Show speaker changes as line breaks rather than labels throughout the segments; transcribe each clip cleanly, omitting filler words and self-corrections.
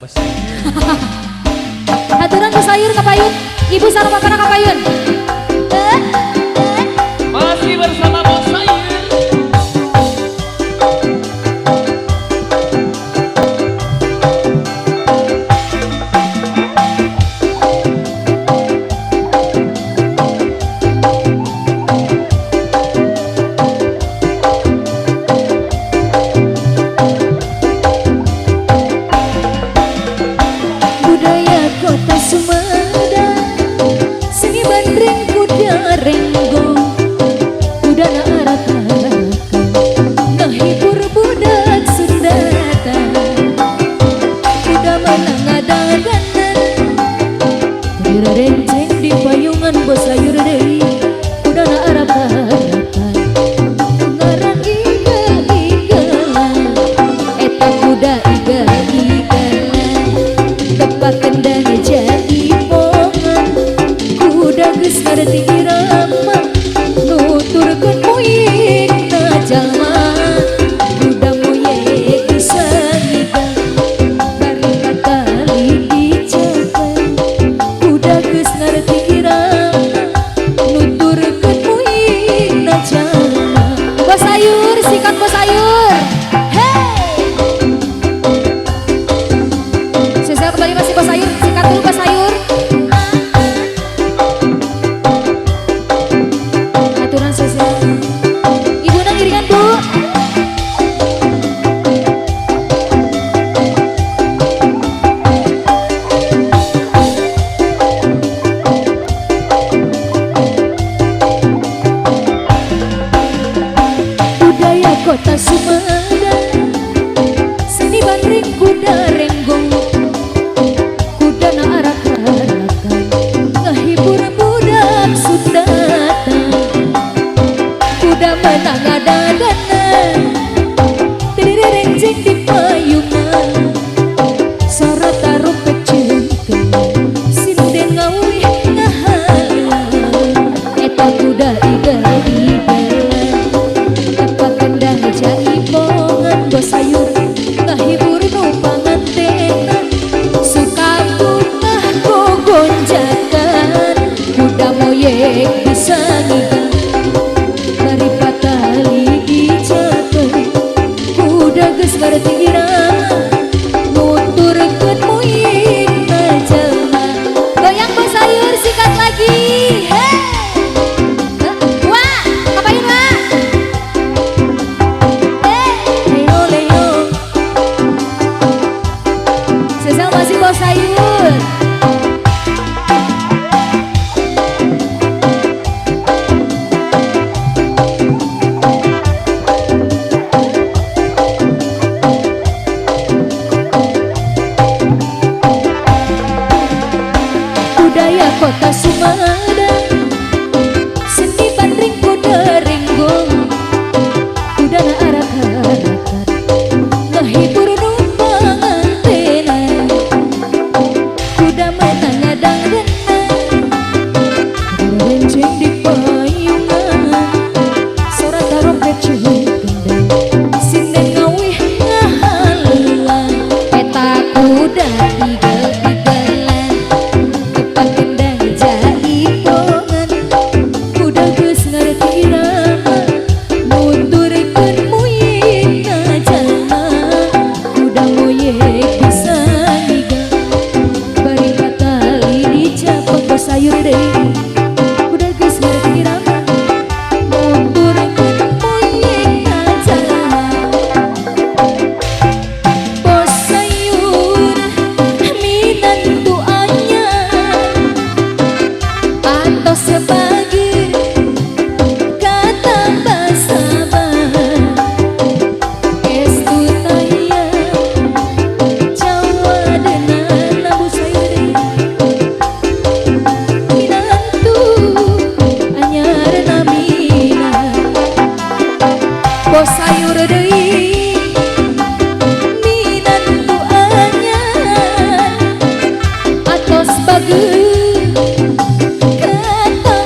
Haturan ke sayur kapayun, ibu sarung apa kapayun?
Masih bersama Bos Sayur.
Budaya kota Sumedang, seni bandreng kuda renggo, kuda na arah-arakan, ngehibur budak Sundata, kuda menang ada-adanan, kuda renceng di payungan Bos Sayur deui, kuda na arah-arakan, ngaran iga-igalan, eta kuda iga-igalan. Tepat kendang jadi pongan, kuda geus ngarti irama, nuturkeun moyek na jalma, kuda moyek bisa ngigang, bari katali dicapai, kuda geus ngarti irama, nuturkeun moyek na jalma. Bos Sayur, sikat Bos Sayur. Kembali masih Bos Sayur, sikat dulu Bos Sayur. Aturan sosial. Ibu nang iringan Bu. Budaya kota Sumedang, seni bandreng kuda renggong, kuda na arak-arakan, ngehibur budak Sundata, kuda menang ada-adanan, tiri renceng di payungan, sarata rumpet cengkeng, sinden ngawih ngahalan, eta kuda iga-igalan, tepat kendang jaipongan Bos Sayur, ngehibur nu pangantenan, suka tungah gogonjakan, kuda moyek bisa ngigang, bari patali dicapai, kuda geus ngarti irama, nuturkeun moyek na jalma. Goyang Bos Sayur, sikat lagi. Hey! Wah, kapayun wah. Leo Leo. Sesal masih Bos Sayur. Budaya kota Sumedang, seni bandreng kuda renggong, kuda na arak-arakan, ngehibur nu pangantenan, kuda menang adang-adang, kuda renceng di payungan, sarata rompet cengkendang, sinden ngawih ngahalan, eta kuda iga-igalan, tepat kendang jaipongan, kuda geus ngarti irama, nuturkeun moyek na jalma, kuda moyek bisa ngigang, bari katali dicapak Bos Sayur deui, kuda geus ngarti irama, nuturkeun moyek na jalma. Bos Sayur minantu anyar atau sebagai kata basaban, estu taya Jawa dengan Bos Sayur minantu anyar namina. Bos Sayur deui minantu anyar atau sebagai kata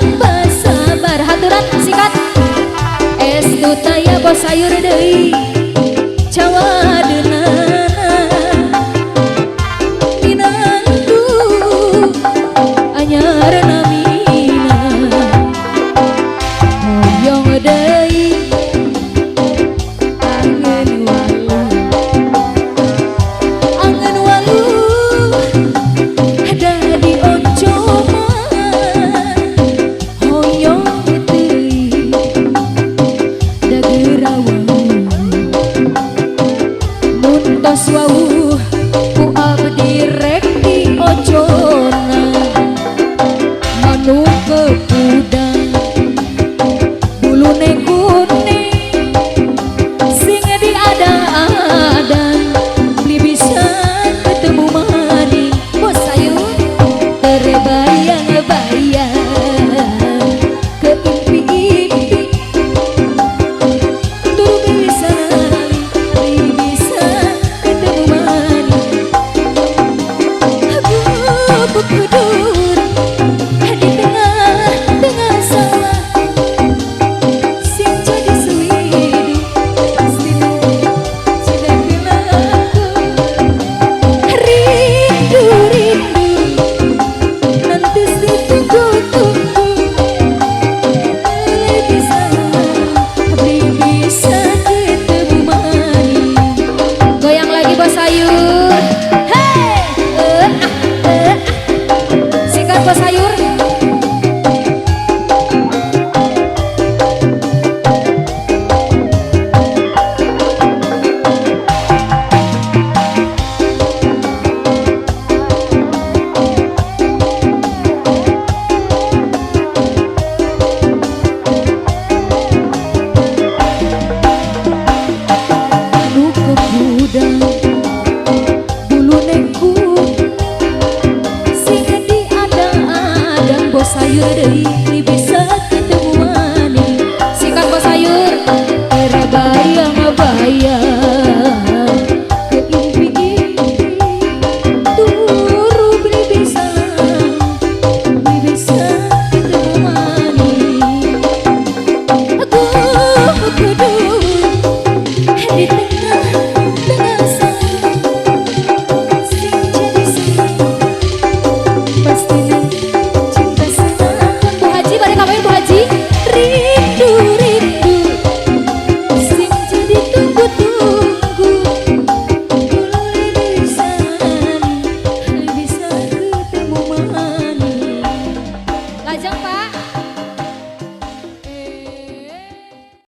sayur deui